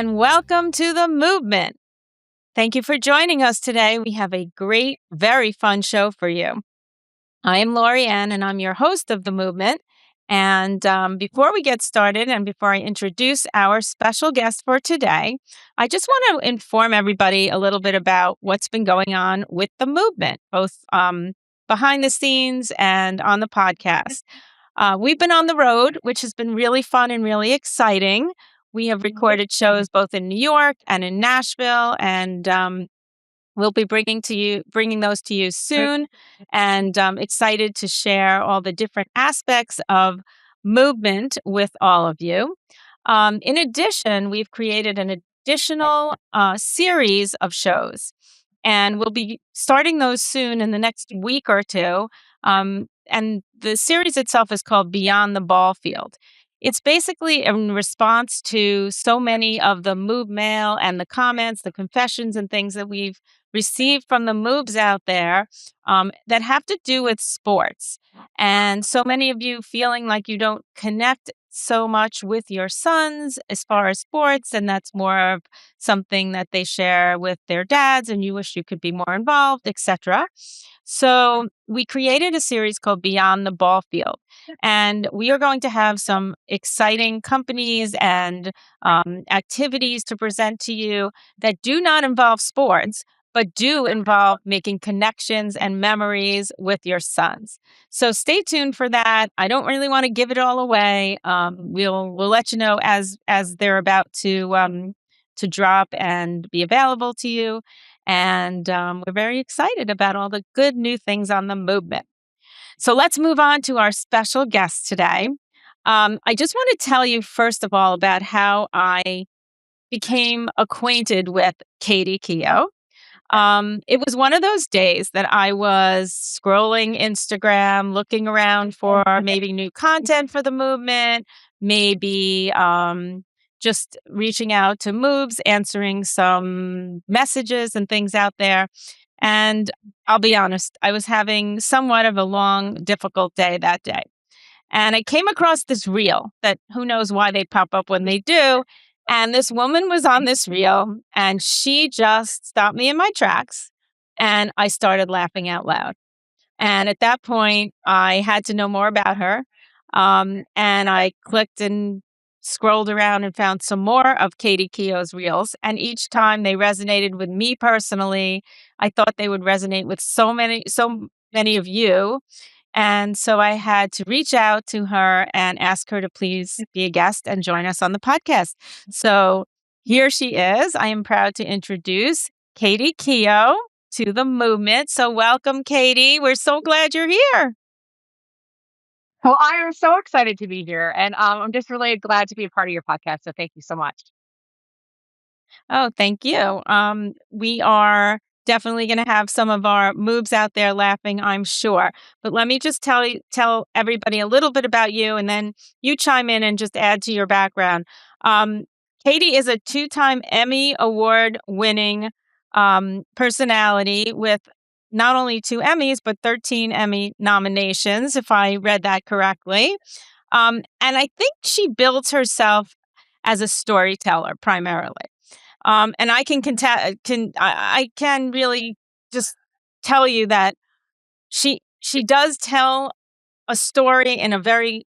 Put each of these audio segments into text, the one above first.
and welcome to the MOOBment. Thank you for joining us today. We have a great, very fun show for you. I am Laurie Ann, and I'm your host of the MOOBment. And before we get started, and before I introduce our special guest for today, I just want to inform everybody a little bit about what's been going on with the MOOBment, both behind the scenes and on the podcast. We've been on the road, which has been really fun and really exciting. We have recorded shows both in New York and in Nashville, and we'll be bringing those to you soon. And excited to share all the different aspects of MOOBment with all of you. In addition, we've created an additional series of shows, and we'll be starting those soon in the next week or two. And the series itself is called Beyond the Ball Field. It's basically in response to so many of the MOOB mail and the comments, the confessions and things that we've received from the MOOBs out there that have to do with sports. And so many of you feeling like you don't connect so much with your sons as far as sports, and that's more of something that they share with their dads, and you wish you could be more involved, etc. So we created a series called Beyond the Ball Field, and we are going to have some exciting companies and activities to present to you that do not involve sports, but do involve making connections and memories with your sons. So stay tuned for that. I don't really want to give it all away. We'll let you know as they're about to drop and be available to you. And we're very excited about all the good new things on the MOOBment. So let's move on to our special guest today. I just want to tell you, first of all, about how I became acquainted with Catie Keogh. It was one of those days that I was scrolling Instagram, looking around for maybe new content for the MOOBment, maybe just reaching out to MOOBs, answering some messages and things out there. And I'll be honest, I was having somewhat of a long, difficult day that day. And I came across this reel that who knows why they pop up when they do. And this woman was on this reel, and she just stopped me in my tracks, and I started laughing out loud. And at that point, I had to know more about her. And I clicked and scrolled around and found some more of Catie Keogh's reels. And each time they resonated with me personally. I thought they would resonate with so many of you. And so I had to reach out to her and ask her to please be a guest and join us on the podcast. So here she is. I am proud to introduce Catie Keogh to the MOOBment. So welcome, Catie. We're so glad you're here. Well, I am so excited to be here, and I'm just really glad to be a part of your podcast. So thank you so much. Oh, thank you. We are definitely going to have some of our MOOBs out there laughing, I'm sure. But let me just tell everybody a little bit about you, and then you chime in and just add to your background. Catie is a 2-time Emmy Award-winning personality with not only 2 Emmys, but 13 Emmy nominations, if I read that correctly. And I think she builds herself as a storyteller primarily. And I can really just tell you that she does tell a story in a very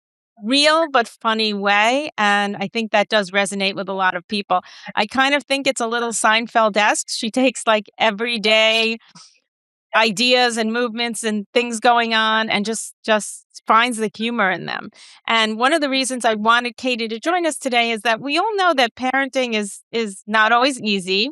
real but funny way, and I think that does resonate with a lot of people. I kind of think it's a little Seinfeld-esque. She takes like everyday ideas and movements and things going on and just finds the humor in them. And one of the reasons I wanted Catie to join us today is that we all know that parenting is not always easy,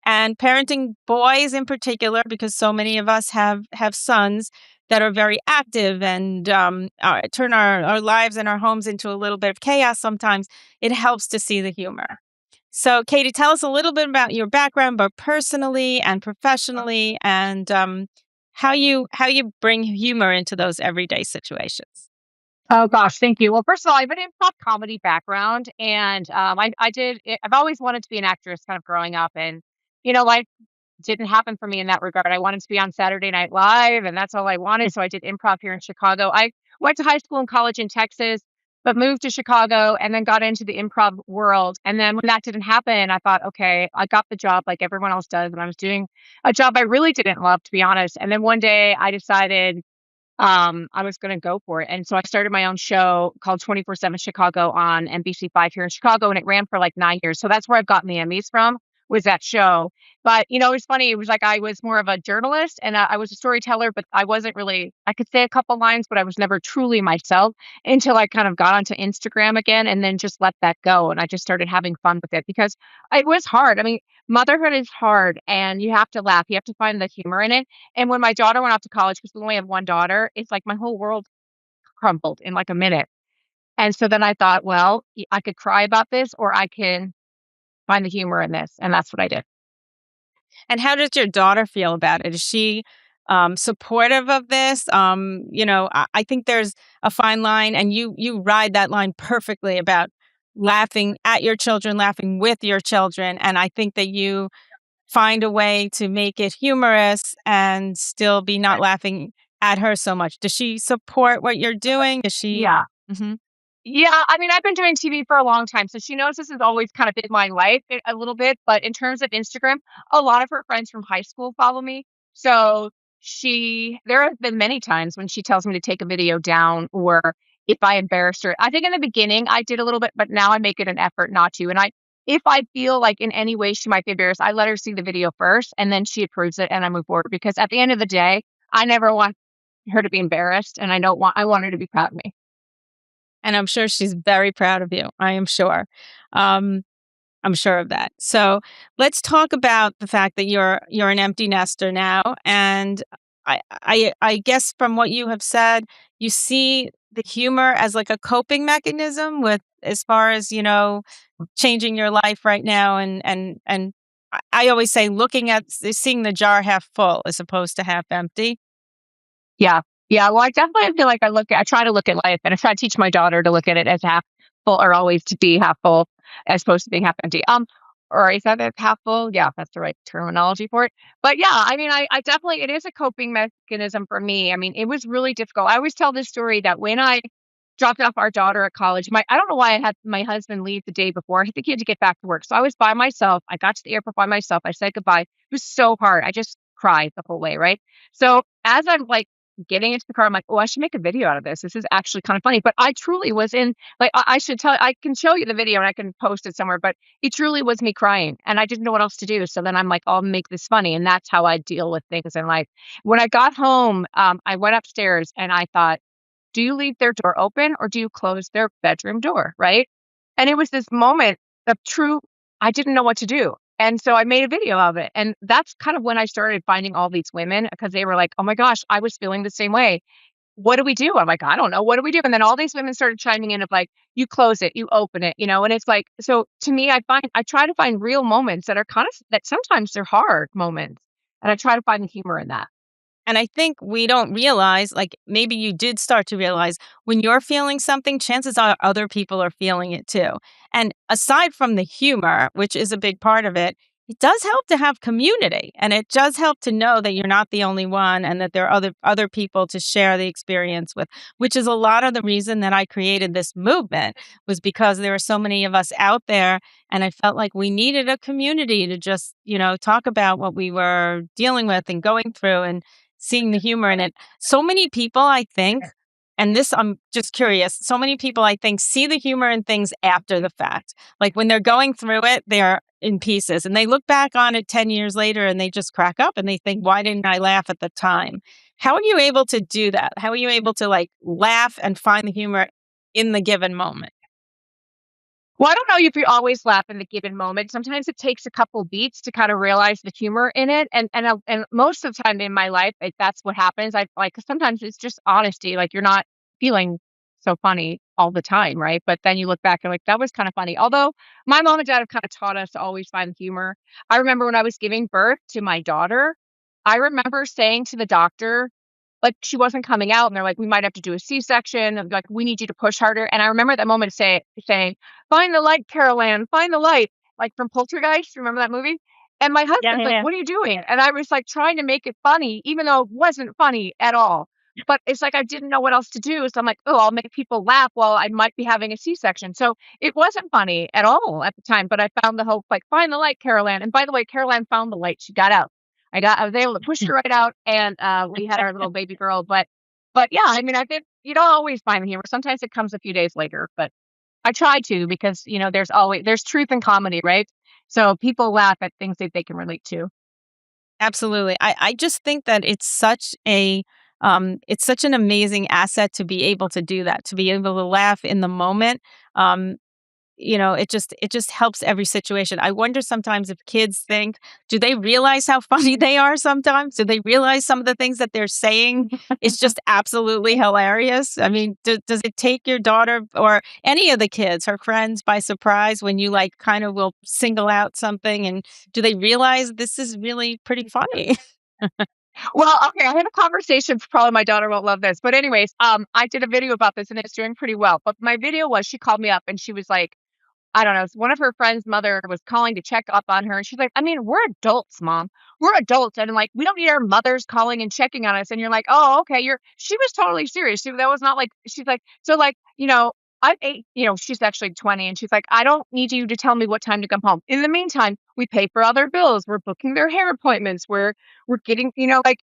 and parenting boys in particular, because so many of us have sons that are very active and turn our lives and our homes into a little bit of chaos sometimes. It helps to see the humor. So, Catie, tell us a little bit about your background, both personally and professionally, and how you bring humor into those everyday situations. Oh gosh, thank you. Well, first of all, I have an improv comedy background, and I've always wanted to be an actress, kind of growing up, and life didn't happen for me in that regard. I wanted to be on Saturday Night Live, and that's all I wanted. So I did improv here in Chicago. I went to high school and college in Texas. but moved to Chicago and then got into the improv world. And then when that didn't happen, I thought, okay, I got the job like everyone else does. And I was doing a job I really didn't love, to be honest. And then one day I decided I was going to go for it. And so I started my own show called 24/7 Chicago on NBC5 here in Chicago. And it ran for like 9 years. So that's where I've gotten the Emmys from, was that show. But, it was funny. It was like I was more of a journalist and I was a storyteller, but I wasn't really, I could say a couple lines, but I was never truly myself until I kind of got onto Instagram again and then just let that go. And I just started having fun with it because it was hard. I mean, motherhood is hard and you have to laugh. You have to find the humor in it. And when my daughter went off to college, because we only have one daughter, it's like my whole world crumbled in like a minute. And so then I thought, well, I could cry about this or I can find the humor in this. And that's what I did. And how does your daughter feel about it? Is she supportive of this? I think there's a fine line, and you ride that line perfectly about laughing at your children, laughing with your children, and I think that you find a way to make it humorous and still be not laughing at her so much. Does she support what you're doing? Does she? Yeah. Mhm. Yeah, I mean, I've been doing TV for a long time, so she knows this has always kind of been my life a little bit. But in terms of Instagram, a lot of her friends from high school follow me. So there have been many times when she tells me to take a video down or if I embarrassed her. I think in the beginning I did a little bit, but now I make it an effort not to. And if I feel like in any way she might be embarrassed, I let her see the video first and then she approves it and I move forward. Because at the end of the day, I never want her to be embarrassed and I want her to be proud of me. And I'm sure she's very proud of you. I am sure. Um, I'm sure of that. So let's talk about the fact that you're an empty nester now, and I guess from what you have said, you see the humor as like a coping mechanism with as far as changing your life right now, and I always say looking at seeing the jar half full as opposed to half empty. Yeah. Yeah. Well, I definitely feel like I try to look at life and I try to teach my daughter to look at it as half full or always to be half full as opposed to being half empty. Or is that it half full? Yeah, that's the right terminology for it. But yeah, I mean, I definitely, it is a coping mechanism for me. I mean, it was really difficult. I always tell this story that when I dropped off our daughter at college, I don't know why I had my husband leave the day before. I think he had to get back to work. So I was by myself. I got to the airport by myself. I said goodbye. It was so hard. I just cried the whole way. Right. So as I'm like, getting into the car, I'm like, oh, I should make a video out of this. This is actually kind of funny. But I truly was in, like, I should tell, I can show you the video and I can post it somewhere, but it truly was me crying and I didn't know what else to do. So then I'm like, I'll make this funny. And that's how I deal with things in life. When I got home, I went upstairs and I thought, do you leave their door open or do you close their bedroom door? Right. And it was this moment of true, I didn't know what to do. And so I made a video of it. And that's kind of when I started finding all these women because they were like, oh my gosh, I was feeling the same way. What do we do? I'm like, I don't know. What do we do? And then all these women started chiming in of like, you close it, you open it, and it's like, so to me, I try to find real moments that are that sometimes they're hard moments. And I try to find the humor in that. And I think we don't realize, like maybe you did start to realize when you're feeling something, chances are other people are feeling it too. And aside from the humor, which is a big part of it, it does help to have community, and it does help to know that you're not the only one and that there are other people to share the experience with, which is a lot of the reason that I created this movement, was because there are so many of us out there, and I felt like we needed a community to just, talk about what we were dealing with and going through and seeing the humor in it. So many people, I think, and this I'm just curious, so many people I think see the humor in things after the fact. Like when they're going through it, they're in pieces and they look back on it 10 years later and they just crack up and they think, why didn't I laugh at the time? How are you able to do that? How are you able to like laugh and find the humor in the given moment? Well, I don't know if you always laugh in the given moment. Sometimes it takes a couple beats to kind of realize the humor in it, and most of the time in my life, that's what happens. I like sometimes it's just honesty, like you're not feeling so funny all the time, right? But then you look back and like that was kind of funny. Although my mom and dad have kind of taught us to always find humor. I remember when I was giving birth to my daughter, I remember saying to the doctor, like she wasn't coming out and they're like, we might have to do a C-section. And like, we need you to push harder. And I remember that moment saying, find the light, Carol Ann, find the light, like from Poltergeist. Remember that movie? And my husband's like, what are you doing? And I was like trying to make it funny, even though it wasn't funny at all. But it's like I didn't know what else to do. So I'm like, oh, I'll make people laugh while I might be having a C-section. So it wasn't funny at all at the time. But I found the hope, like, find the light, Carol Ann. And by the way, Carol Ann found the light. She got out. I was able to push her right out, and we had our little baby girl. But yeah, I mean, I think you don't always find the humor. Sometimes it comes a few days later. But I try to, because there's truth in comedy, right? So people laugh at things that they can relate to. Absolutely. I just think that it's such an amazing asset to be able to do that, to be able to laugh in the moment. Um, it just helps every situation. I wonder sometimes if kids think, do they realize how funny they are sometimes? Do they realize some of the things that they're saying is just absolutely hilarious? I mean, does it take your daughter or any of the kids, her friends, by surprise when you like kind of will single out something, and do they realize this is really pretty funny? Well, okay, I had a conversation. Probably my daughter won't love this, but anyways, I did a video about this and it's doing pretty well. But my video was, she called me up and she was like, I don't know, one of her friends' mother was calling to check up on her, and she's like, "I mean, we're adults, mom. We're adults, and like, we don't need our mothers calling and checking on us." And you're like, "Oh, okay." She was totally serious. That was not like, she's like, so like, I'm eight, she's actually 20, and she's like, "I don't need you to tell me what time to come home. In the meantime, we pay for other bills. We're booking their hair appointments. We're getting, like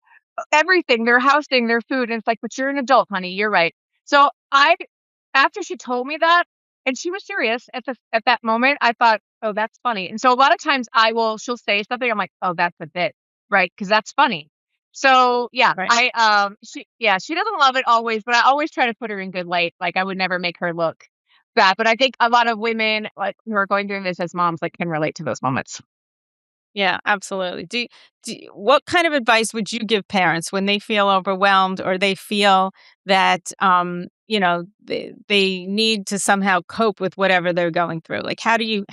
everything, their housing, their food." And it's like, "But you're an adult, honey. You're right." So after she told me that, and she was serious at that moment, I thought, "Oh, that's funny." And so a lot of times she'll say something, I'm like, "Oh, that's a bit," right? Because that's funny. So yeah, Right. she doesn't love it always, but I always try to put her in good light. Like, I would never make her look bad. But I think a lot of women, like, who are going through this as moms, like, can relate to those moments. Yeah, absolutely. What kind of advice would you give parents when they feel overwhelmed or they feel that they need to somehow cope with whatever they're going through? Like how do you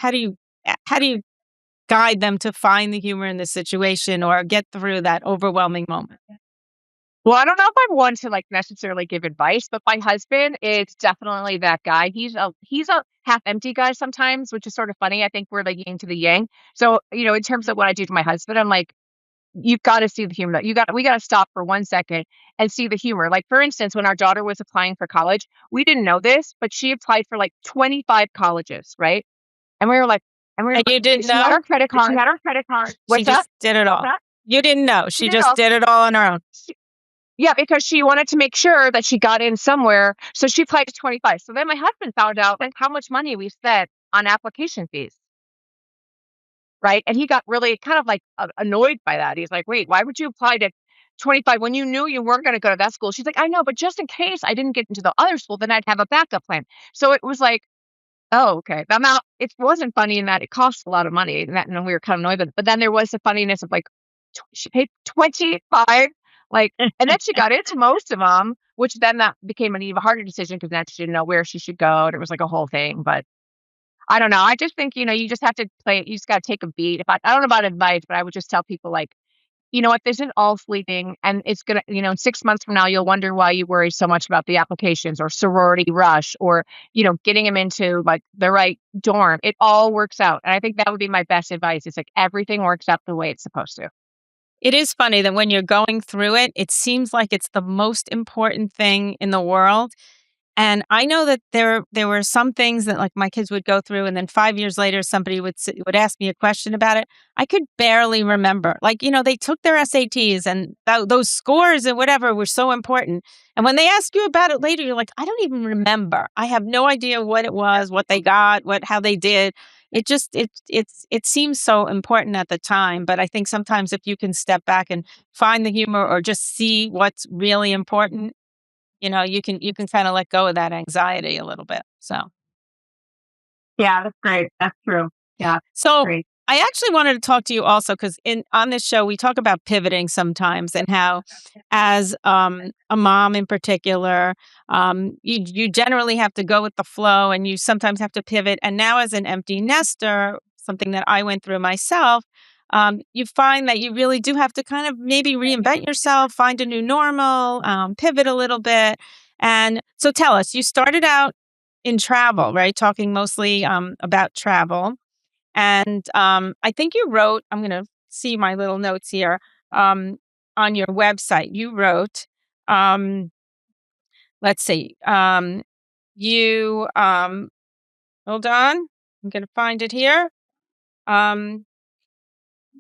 guide them to find the humor in the situation or get through that overwhelming moment? Well, I don't know if I'm one to, like, necessarily give advice, but my husband is definitely that guy. He's a half empty guy sometimes, which is sort of funny. I think we're the yin to the yang. So, in terms of what I do to my husband, I'm like, you've got to see the humor. We got to stop for 1 second and see the humor. Like, for instance, when our daughter was applying for college, we didn't know this, but she applied for like 25 colleges, right? And we were like, And you didn't she had know? our credit card. She had our credit card. She What's that? just did it What's all. that? You didn't know. She She did it just all. did it all on her own. Yeah, because she wanted to make sure that she got in somewhere. So she applied to 25. So then my husband found out, like, how much money we spent on application fees, right? And he got really kind of like annoyed by that. He's like, "Wait, why would you apply to 25 when you knew you weren't going to go to that school?" She's like, "I know, but just in case I didn't get into the other school, then I'd have a backup plan." So it was like, oh, okay. The amount, it wasn't funny in that it costs a lot of money, and we were kind of annoyed with it. But then there was the funniness of like, she paid 25, like, and then she got into most of them, which then that became an even harder decision because then she didn't know where she should go, and it was like a whole thing. But I don't know. I just think, you just have to play it. You just got to take a beat. I don't know about advice, but I would just tell people, like, you know what, this is all fleeting, and it's gonna, in 6 months from now, you'll wonder why you worry so much about the applications or sorority rush or, getting them into like the right dorm. It all works out. And I think that would be my best advice. It's like everything works out the way it's supposed to. It is funny that when you're going through it, it seems like it's the most important thing in the world. And I know that there were some things that, like, my kids would go through, and then 5 years later, somebody would ask me a question about it. I could barely remember. Like, they took their SATs, and those scores and whatever were so important. And when they ask you about it later, you're like, I don't even remember. I have no idea what it was, what they got, how they did. It seems so important at the time, but I think sometimes if you can step back and find the humor or just see what's really important, you can kind of let go of that anxiety a little bit. Yeah, that's great. That's true. Yeah, So great. I actually wanted to talk to you also because in on this show we talk about pivoting sometimes and how, as a mom in particular, you generally have to go with the flow and you sometimes have to pivot. And now as an empty nester, something that I went through myself. You find that you really do have to kind of maybe reinvent yourself, find a new normal, pivot a little bit. And so tell us, you started out in travel, right? Talking mostly about travel. And I think you wrote, I'm going to see my little notes here, um, on your website, you wrote, let's see. You hold on. I'm going to find it here.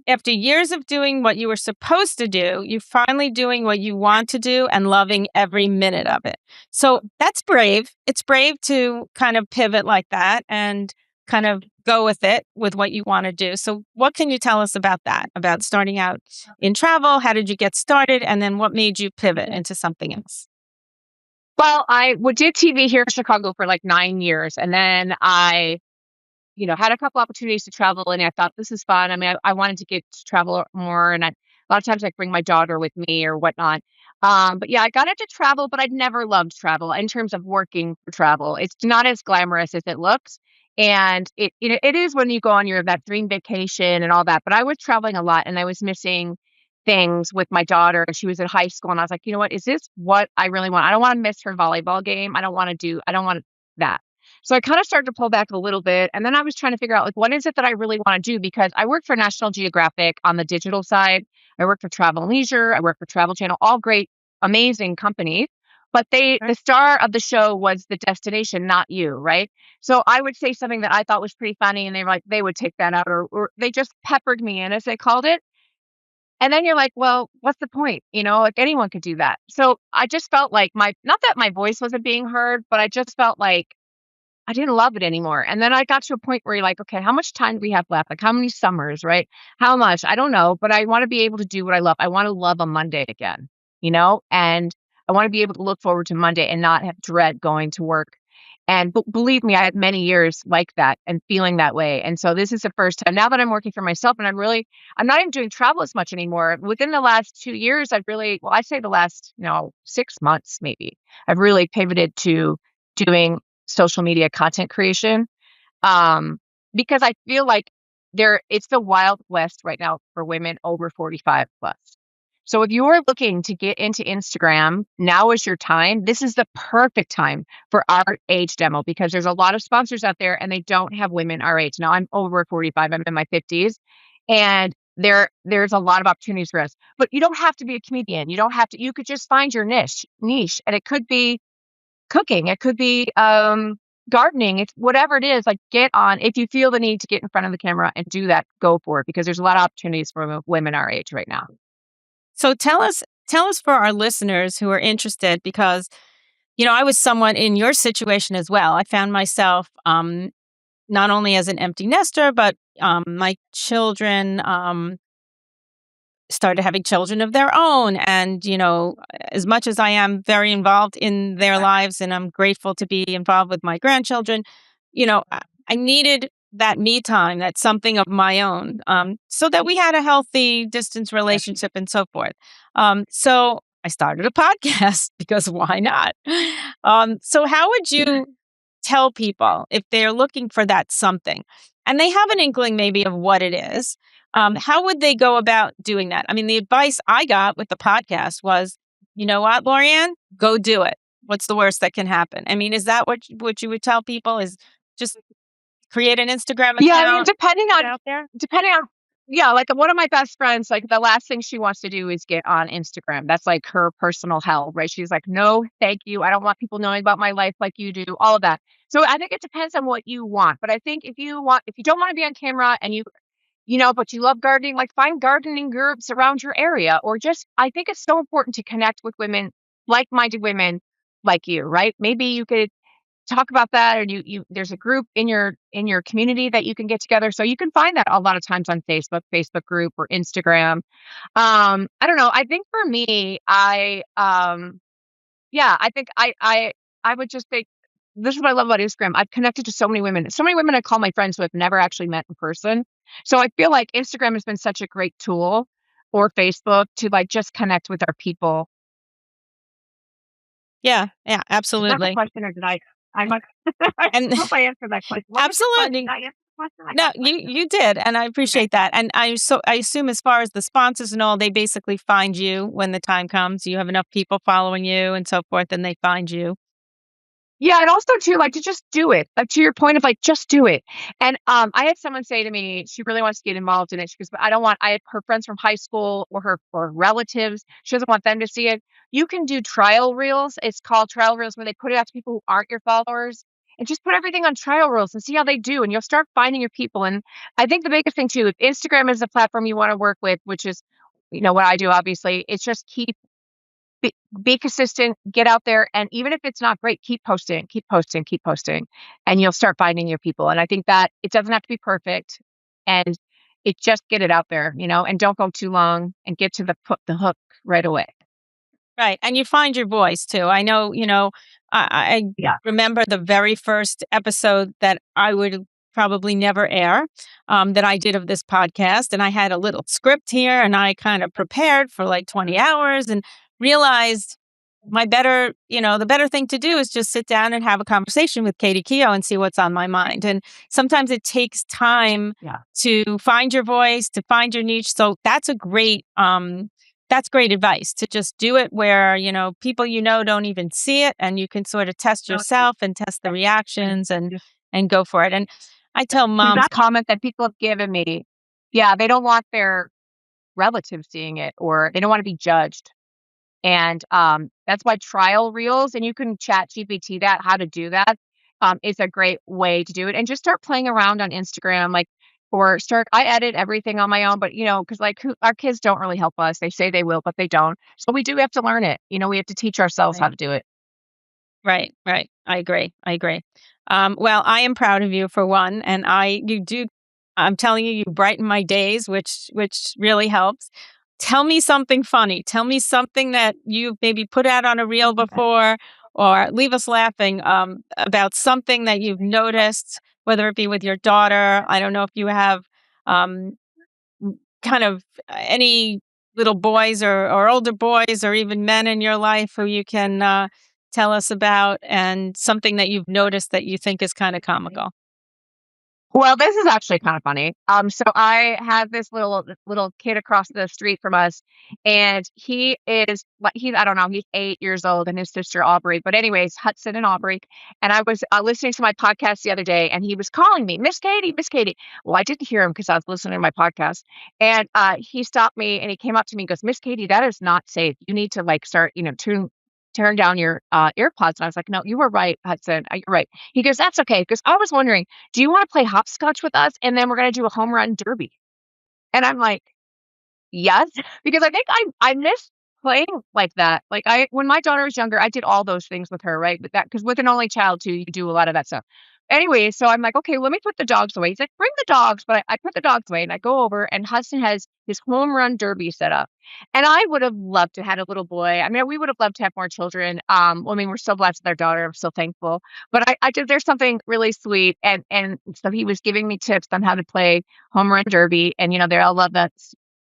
After years of doing what you were supposed to do, you're finally doing what you want to do and loving every minute of it. So that's brave. It's brave to kind of pivot like that and kind of go with it with what you want to do. So, what can you tell us about that? About starting out in travel? How did you get started? And then what made you pivot into something else? Well, I did TV here in Chicago for like 9 years. And then I had a couple opportunities to travel, and I thought this is fun. I mean, I wanted to get to travel more, and a lot of times I bring my daughter with me or whatnot. But yeah, I got into travel, but I'd never loved travel in terms of working for travel. It's not as glamorous as it looks, and it is when you go on that dream vacation and all that. But I was traveling a lot, and I was missing things with my daughter, and she was in high school, and I was like, you know what, is this what I really want? I don't want to miss her volleyball game. I don't want that. So I kind of started to pull back a little bit. And then I was trying to figure out, like, what is it that I really want to do? Because I work for National Geographic on the digital side. I work for Travel and Leisure. I work for Travel Channel, all great, amazing companies. But the star of the show was the destination, not you, right? So I would say something that I thought was pretty funny, and they would take that out, or they just peppered me in, as they called it. And then you're like, well, what's the point? Like, anyone could do that. So I just felt like not that my voice wasn't being heard, but I just felt like I didn't love it anymore. And then I got to a point where you're like, okay, how much time do we have left? Like, how many summers, right? How much? I don't know, but I want to be able to do what I love. I want to love a Monday again, and I want to be able to look forward to Monday and not have dread going to work. And believe me, I had many years like that and feeling that way. And so this is the first time now that I'm working for myself, and I'm not even doing travel as much anymore. Within the last 2 years, I say the last, 6 months, maybe, I've really pivoted to doing social media content creation. Because I feel like it's the Wild West right now for women over 45 plus. So if you're looking to get into Instagram, now is your time. This is the perfect time for our age demo, because there's a lot of sponsors out there and they don't have women our age. Now I'm over 45, I'm in my 50s, and there's a lot of opportunities for us. But you don't have to be a comedian. You could just find your niche, and it could be cooking. It could be gardening. It's whatever it is, like, get on. If you feel the need to get in front of the camera and do that, go for it, because there's a lot of opportunities for women our age right now. So tell us for our listeners who are interested, because, I was somewhat in your situation as well. I found myself not only as an empty nester, but my children started having children of their own. And, as much as I am very involved in their lives and I'm grateful to be involved with my grandchildren, I needed that me time, that something of my own, so that we had a healthy distance relationship and so forth. So I started a podcast because why not? So how would you tell people if they're looking for that something and they have an inkling maybe of what it is? How would they go about doing that? I mean, the advice I got with the podcast was, you know what, Laurie Ann, go do it. What's the worst that can happen? I mean, is that what you would tell people? Is just create an Instagram account? Yeah, I mean, like one of my best friends, like, the last thing she wants to do is get on Instagram. That's like her personal hell, right? She's like, no, thank you. I don't want people knowing about my life like you do, all of that. So I think it depends on what you want. But I think if you don't want to be on camera, and but you love gardening, like, find gardening groups around your area, or I think it's so important to connect with women, like-minded women like you, right? Maybe you could talk about that, or there's a group in your community that you can get together. So you can find that a lot of times on Facebook group, or Instagram. I don't know. I think for me, I think I would just think, this is what I love about Instagram. I've connected to so many women. So many women I call my friends who I've never actually met in person. So I feel like Instagram has been such a great tool, or Facebook, to, like, just connect with our people. Yeah, Is that the absolutely. question, or did I must, And I hope I answered that question. What was the question? absolutely. Did I answer the question? I No, got the question. you did, and I Okay. appreciate that. And I assume, as far as the sponsors and all, they basically find you when the time comes. You have enough people following you and so forth, and they find you. Yeah, and also too, like, to just do it. Like, to your point of, like, just do it. And, I had someone say to me, she really wants to get involved in it. She goes, "But I don't want," I had her friends from high school or her or relatives. She doesn't want them to see it. You can do trial reels. It's called trial reels, where they put it out to people who aren't your followers, and just put everything on trial reels and see how they do, and you'll start finding your people. And I think the biggest thing too, if Instagram is a platform you wanna work with, which is, what I do, obviously, it's just be, be consistent, get out there, and even if it's not great, keep posting, keep posting, keep posting, and you'll start finding your people. And I think that it doesn't have to be perfect, and it just get it out there, and don't go too long, and get to the hook right away. Right, and you find your voice too. I know, I Yeah. remember the very first episode that I would probably never air, that I did of this podcast, and I had a little script here, and I kind of prepared for like 20 hours and realized the better thing to do is just sit down and have a conversation with Catie Keogh and see what's on my mind. And sometimes it takes time Yeah. to find your voice, to find your niche. So that's great advice to just do it where, people don't even see it, and you can sort of test yourself and test the reactions and go for it. And I tell moms, That comment that people have given me, yeah, they don't want their relatives seeing it, or they don't want to be judged. And, that's why trial reels, and you can chat GPT that, how to do that, is a great way to do it. And just start playing around on Instagram, like, or start, I edit everything on my own, but, because like our kids don't really help us. They say they will, but they don't. So we do have to learn it. We have to teach ourselves how to do it. right, right. I agree. I agree. Well, I am proud of you for one, and I'm telling you, you brighten my days, which really helps. Tell me something funny. Tell me something that you've maybe put out on a reel before, or leave us laughing, about something that you've noticed, whether it be with your daughter. I don't know if you have, um, kind of any little boys or older boys or even men in your life who you can tell us about, and something that you've noticed that you think is kind of comical. Well, this is actually kind of funny. So I have this little kid across the street from us, and he is like, I don't know, he's 8 years old, and his sister Aubrey. But anyways, Hudson and Aubrey. And I was listening to my podcast the other day, and he was calling me Miss Catie, Miss Catie. Well, I didn't hear him because I was listening to my podcast, and he stopped me and he came up to me and goes, Miss Catie, that is not safe. You need to like start, turn down your earpods. And I was like, no, you were right, Hudson. You're right. He goes, that's okay. Because I was wondering, do you want to play hopscotch with us? And then we're going to do a home run derby. And I'm like, yes, because I think I miss playing like that. Like when my daughter was younger, I did all those things with her, right? But that, because with an only child too, you do a lot of that stuff. Anyway, so I'm like, okay, let me put the dogs away. He's like, bring the dogs, but I put the dogs away, and I go over, and Hudson has his home run derby set up. And I would have loved to have a little boy. I mean, we would have loved to have more children. I mean, we're so blessed with our daughter. I'm so thankful. But I just, there's something really sweet, and so he was giving me tips on how to play home run derby, and they all love that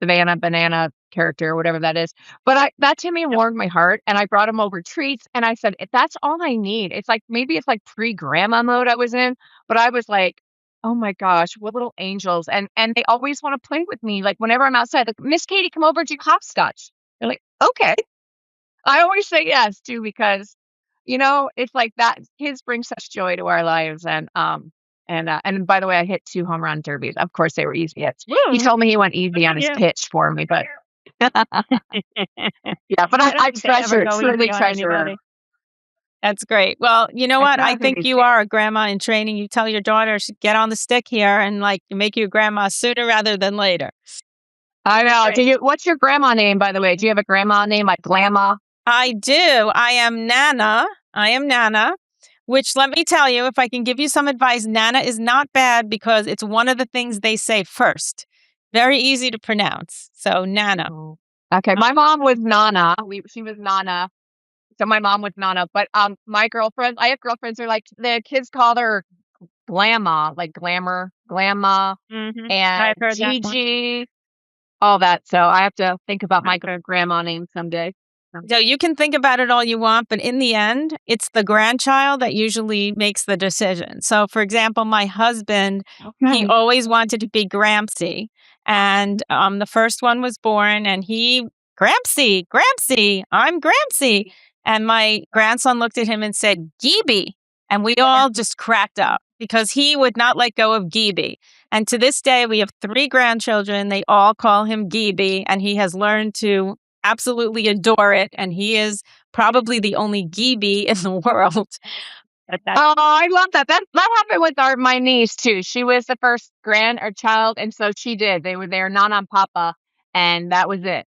Savannah banana character or whatever that is. But that to me warmed my heart, and I brought him over treats, and I said, that's all I need. It's like, maybe it's like pre-grandma mode I was in, but I was like, oh my gosh, what little angels. And they always want to play with me. Like whenever I'm outside, like, Miss Catie, come over and do hopscotch. They're like, okay. I always say yes too, because it's like that kids bring such joy to our lives. And by the way, I hit 2 home run derbies. Of course, they were easy hits. He told me he went easy on his pitch for me, but yeah, but I truly treasure. That's great. Well, you know what? I think you are a grandma in training. You tell your daughter she get on the stick here and like make you a grandma sooner rather than later. I know. What's your grandma name, by the way? Do you have a grandma name like Glamma? I do. I am Nana, which, let me tell you, if I can give you some advice, Nana is not bad because it's one of the things they say first. Very easy to pronounce. So Nana. Okay. My mom was Nana. She was Nana. So my mom was Nana. But my girlfriends, I have girlfriends who are like, the kids call her Glamma, like glamour, Glamma, Mm-hmm. and I've heard Gigi, all that. So I have to think about my grandma name someday. So you can think about it all you want, but in the end, it's the grandchild that usually makes the decision. So, for example, my husband, he always wanted to be Grampsy, and the first one was born, and he, Grampsy, I'm Grampsy. And my grandson looked at him and said, Geeby. And we all just cracked up because he would not let go of Geeby. And to this day, we have 3 grandchildren. They all call him Geeby, and he has learned to absolutely adore it. And he is probably the only Geeby in the world. Oh, I love that. That happened with my niece too. She was the first child, and so she did. They were there, Nana and Papa, and that was it.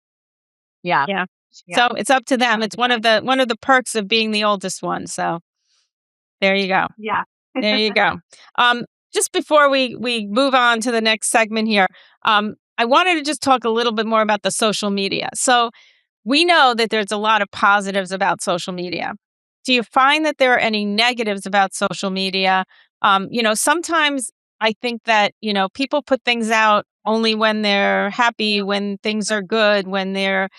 Yeah. Yeah. So it's up to them. It's one of the perks of being the oldest one. So there you go. Yeah. There you go. Just before we move on to the next segment here, I wanted to just talk a little bit more about the social media. So we know that there's a lot of positives about social media. Do you find that there are any negatives about social media? Sometimes I think that, people put things out only when they're happy, when things are good, when they're,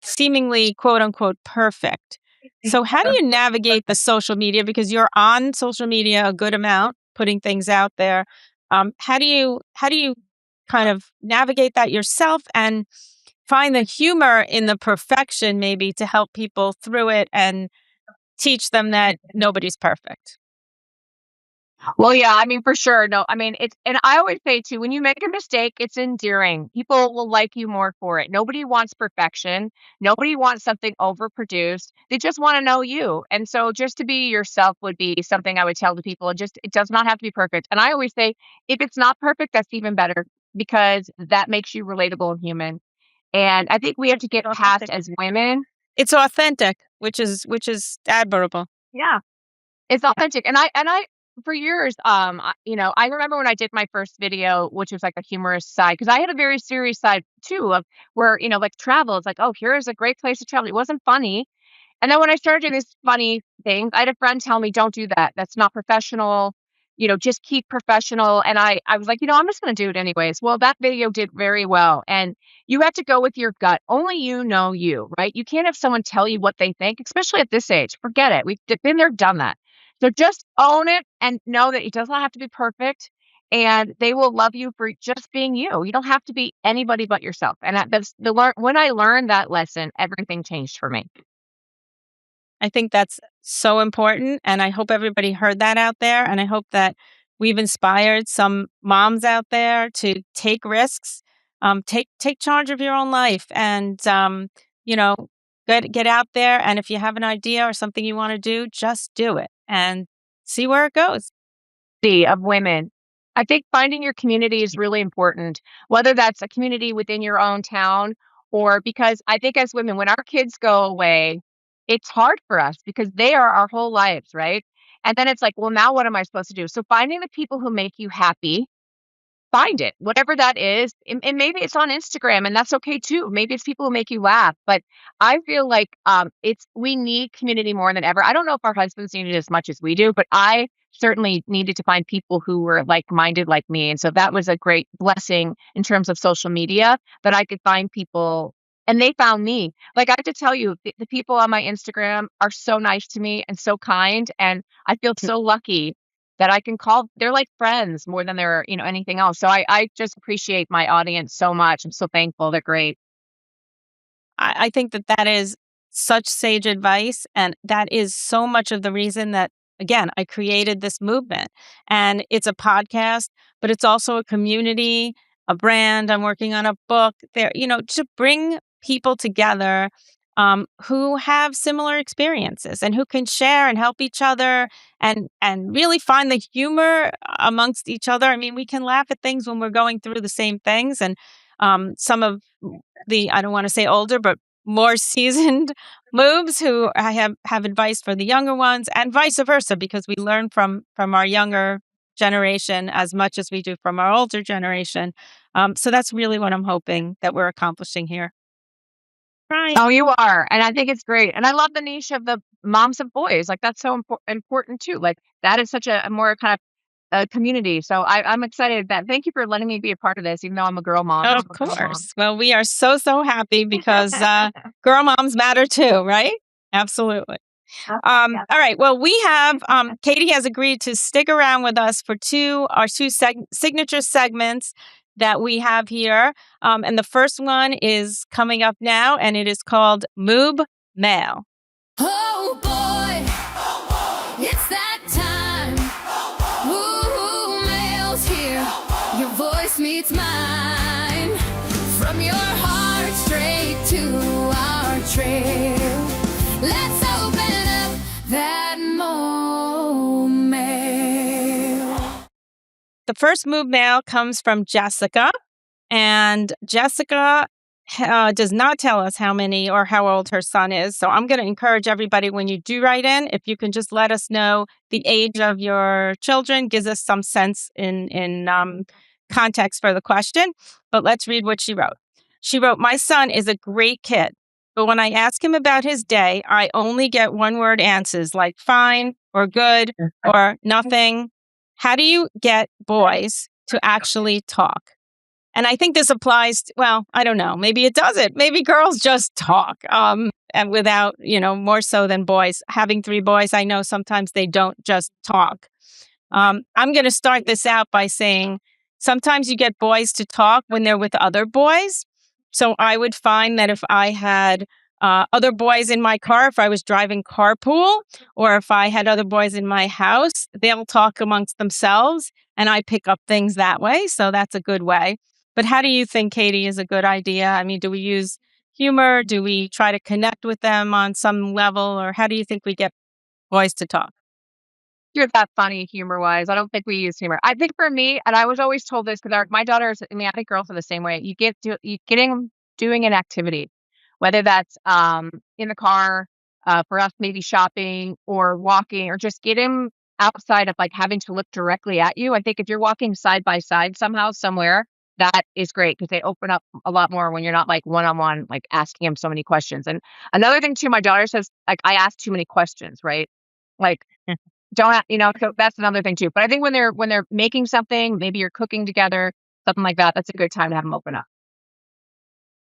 seemingly quote unquote perfect. So how do you navigate the social media? Because you're on social media a good amount, putting things out there. How do you kind of navigate that yourself and find the humor in the perfection, maybe to help people through it and teach them that nobody's perfect? Well, yeah, I mean, for sure. No, I mean, and I always say too, when you make a mistake, it's endearing. People will like you more for it. Nobody wants perfection. Nobody wants something overproduced. They just want to know you. And so just to be yourself would be something I would tell the people. It does not have to be perfect. And I always say, if it's not perfect, that's even better because that makes you relatable and human. And I think we have to get past as women. It's authentic, which is admirable. Yeah. It's authentic. And I for years, I remember when I did my first video, which was like a humorous side, because I had a very serious side too of where, like travel. It's like, oh, here's a great place to travel. It wasn't funny. And then when I started doing these funny things, I had a friend tell me, don't do that. That's not professional. Just keep professional. And I was like, I'm just going to do it anyways. Well, that video did very well. And you have to go with your gut. Only you know you, right? You can't have someone tell you what they think, especially at this age. Forget it. We've been there, done that. So just own it and know that it does not have to be perfect. And they will love you for just being you. You don't have to be anybody but yourself. And when I learned that lesson, everything changed for me. I think that's so important. And I hope everybody heard that out there. And I hope that we've inspired some moms out there to take risks, take charge of your own life and, get out there. And if you have an idea or something you want to do, just do it and see where it goes. Of women. I think finding your community is really important, whether that's a community within your own town or because I think as women, when our kids go away, it's hard for us because they are our whole lives, right? And then it's like, well, now what am I supposed to do? So finding the people who make you happy, find it, whatever that is. And maybe it's on Instagram and that's okay too. Maybe it's people who make you laugh, but I feel like we need community more than ever. I don't know if our husbands need it as much as we do, but I certainly needed to find people who were like-minded like me. And so that was a great blessing in terms of social media that I could find people and they found me. Like I have to tell you, the people on my Instagram are so nice to me and so kind. And I feel so lucky that I can call, they're like friends more than they're, anything else. So I just appreciate my audience so much. I'm so thankful. They're great. I think that is such sage advice. And that is so much of the reason that, again, I created this movement. And it's a podcast, but it's also a community, a brand. I'm working on a book there, to bring people together who have similar experiences and who can share and help each other and really find the humor amongst each other. I mean, we can laugh at things when we're going through the same things. And some of the, I don't want to say older, but more seasoned MOOBs who I have advice for the younger ones and vice versa, because we learn from our younger generation as much as we do from our older generation. So that's really what I'm hoping that we're accomplishing here. Right. Oh, you are. And I think it's great. And I love the niche of the moms of boys. Like that's so important too. Like that is such a more kind of community. So I'm excited that thank you for letting me be a part of this, even though I'm a girl mom. Of course. Well, we are so happy because girl moms matter too, right? Absolutely. All right. Well, we have Catie has agreed to stick around with us for our two signature segments that we have here. And the first one is coming up now, and it is called MOOB Mail. Oh boy, it's that the first MOOB mail comes from Jessica. And Jessica does not tell us how many or how old her son is. So I'm going to encourage everybody, when you do write in, if you can just let us know the age of your children, gives us some sense in context for the question. But let's read what she wrote. She wrote, "My son is a great kid, but when I ask him about his day, I only get one-word answers like fine or good or nothing. How do you get boys to actually talk?" And I think this applies to, well, I don't know. Maybe it doesn't. Maybe girls just talk, and without, more so than boys. Having 3 boys, I know sometimes they don't just talk. I'm going to start this out by saying sometimes you get boys to talk when they're with other boys. So I would find that if I had other boys in my car, if I was driving carpool, or if I had other boys in my house, they'll talk amongst themselves and I pick up things that way. So that's a good way. But how do you think, Catie, is a good idea? I mean, do we use humor? Do we try to connect with them on some level? Or how do you think we get boys to talk? You're that funny humor-wise. I don't think we use humor. I think for me, and I was always told this because my daughters, I mean, I think girls are the same way. You getting them doing an activity, whether that's in the car, for us maybe shopping or walking, or just get him outside of like having to look directly at you. I think if you're walking side by side somehow somewhere, that is great because they open up a lot more when you're not like one on one, like asking them so many questions. And another thing too, my daughter says like I ask too many questions, right? Like don't so that's another thing too. But I think when they're making something, maybe you're cooking together, something like that, that's a good time to have them open up.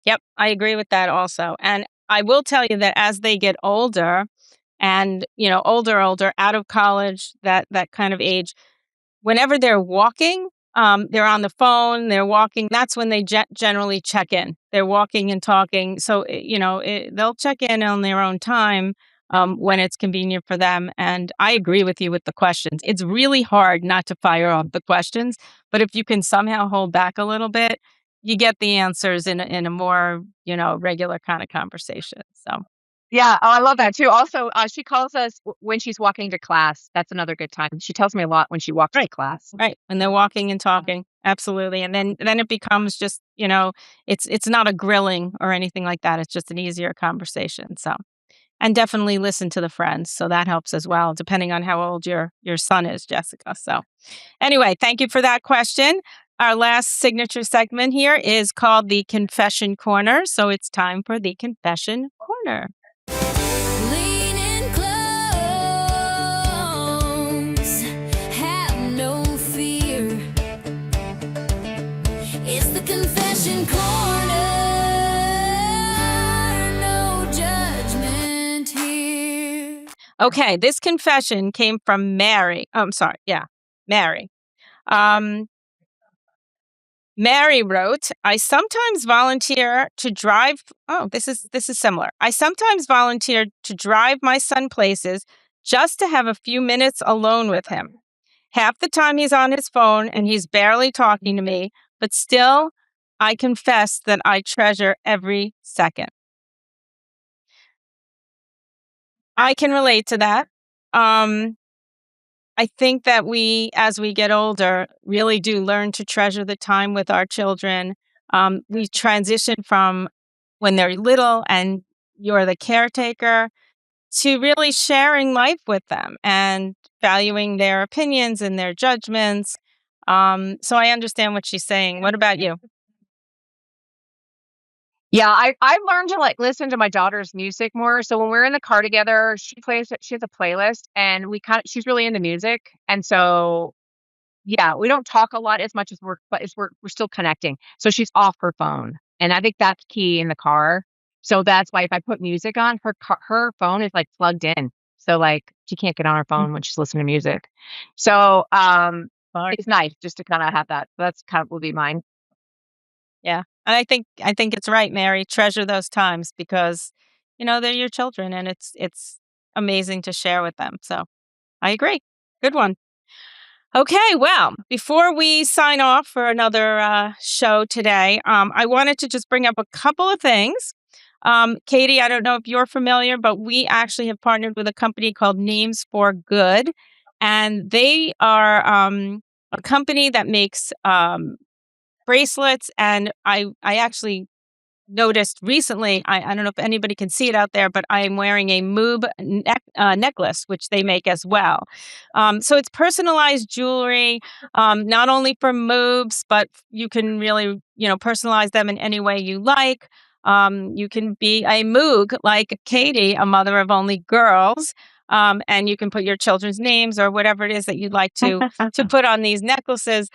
Yep, I agree with that also. And I will tell you that as they get older and, older, out of college, that kind of age, whenever they're walking, they're on the phone, they're walking. That's when they generally check in. They're walking and talking. So, they'll check in on their own time when it's convenient for them. And I agree with you with the questions. It's really hard not to fire off the questions, but if you can somehow hold back a little bit, you get the answers in a more, regular kind of conversation. So. Yeah, oh, I love that too. Also, she calls us when she's walking to class. That's another good time. She tells me a lot when she walks to Right. class. Right. When they're walking and talking. Absolutely. And then it becomes just, it's not a grilling or anything like that. It's just an easier conversation. So, and definitely listen to the friends. So that helps as well, depending on how old your son is, Jessica. So anyway, thank you for that question. Our last signature segment here is called the Confession Corner. So it's time for the Confession Corner. Lean in close, have no fear. It's the confession corner, no judgment here. Okay, this confession came from Mary. Oh, I'm sorry. Yeah, Mary. Mary wrote, "I sometimes volunteer to drive." Oh, this is similar. "I sometimes volunteer to drive my son places just to have a few minutes alone with him. Half the time he's on his phone and he's barely talking to me, but still, I confess that I treasure every second." I can relate to that. I think that we, as we get older, really do learn to treasure the time with our children. We transition from when they're little and you're the caretaker to really sharing life with them and valuing their opinions and their judgments. So I understand what she's saying. What about you? Yeah, I've learned to like listen to my daughter's music more. So when we're in the car together, she has a playlist and she's really into music. And so yeah, we don't talk a lot as much as we're still connecting. So she's off her phone. And I think that's key in the car. So that's why if I put music on, her phone is like plugged in. So like she can't get on her phone when she's listening to music. So Sorry. it's nice just to kind of have that. That's kind of will be mine. Yeah. And I think it's right, Mary. Treasure those times because, they're your children and it's amazing to share with them. So I agree. Good one. Okay, well, before we sign off for another show today, I wanted to just bring up a couple of things. Catie, I don't know if you're familiar, but we actually have partnered with a company called Names for Good, and they are a company that makes bracelets. And I actually noticed recently, I don't know if anybody can see it out there, but I am wearing a MOOB necklace, which they make as well. So it's personalized jewelry, not only for MOOBs, but you can really, personalize them in any way you like. You can be a MOOG like Catie, a mother of only girls. And you can put your children's names or whatever it is that you'd like to put on these necklaces.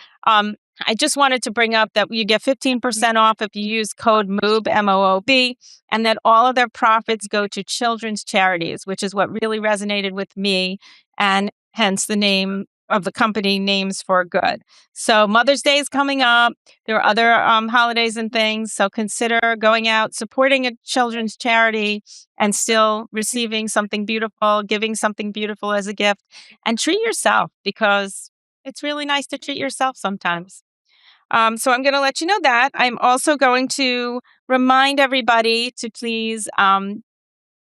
I just wanted to bring up that you get 15% off if you use code MOOB, MOOB, and that all of their profits go to children's charities, which is what really resonated with me, and hence the name of the company, Names for Good. So Mother's Day is coming up. There are other holidays and things. So consider going out, supporting a children's charity, and still receiving something beautiful, giving something beautiful as a gift, and treat yourself, because it's really nice to treat yourself sometimes. So I'm going to let you know that. I'm also going to remind everybody to please,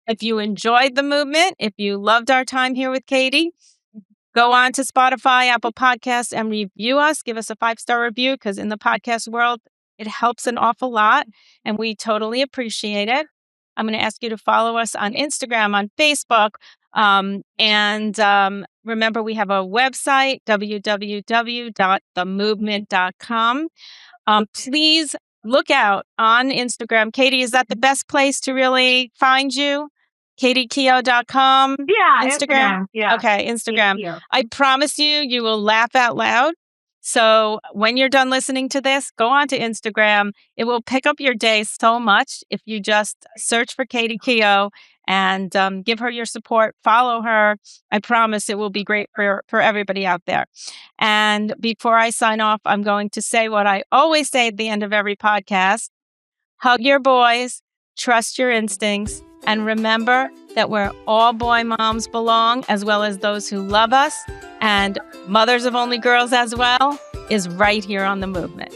if you enjoyed the movement, if you loved our time here with Catie, go on to Spotify, Apple Podcasts, and review us. Give us a 5-star review, because in the podcast world, it helps an awful lot, and we totally appreciate it. I'm going to ask you to follow us on Instagram, on Facebook. Remember, we have a website, www.themoobment.com. Please look out on Instagram. Catie, is that the best place to really find you? CatieKeogh.com? Yeah, Instagram? Yeah. Okay, Instagram. I promise you will laugh out loud. So when you're done listening to this, go on to Instagram. It will pick up your day so much if you just search for Catie Keogh and give her your support. Follow her. I promise it will be great for everybody out there. And before I sign off, I'm going to say what I always say at the end of every podcast. Hug your boys, trust your instincts, and remember that where all boy moms belong, as well as those who love us, and mothers of only girls as well, is right here on the movement.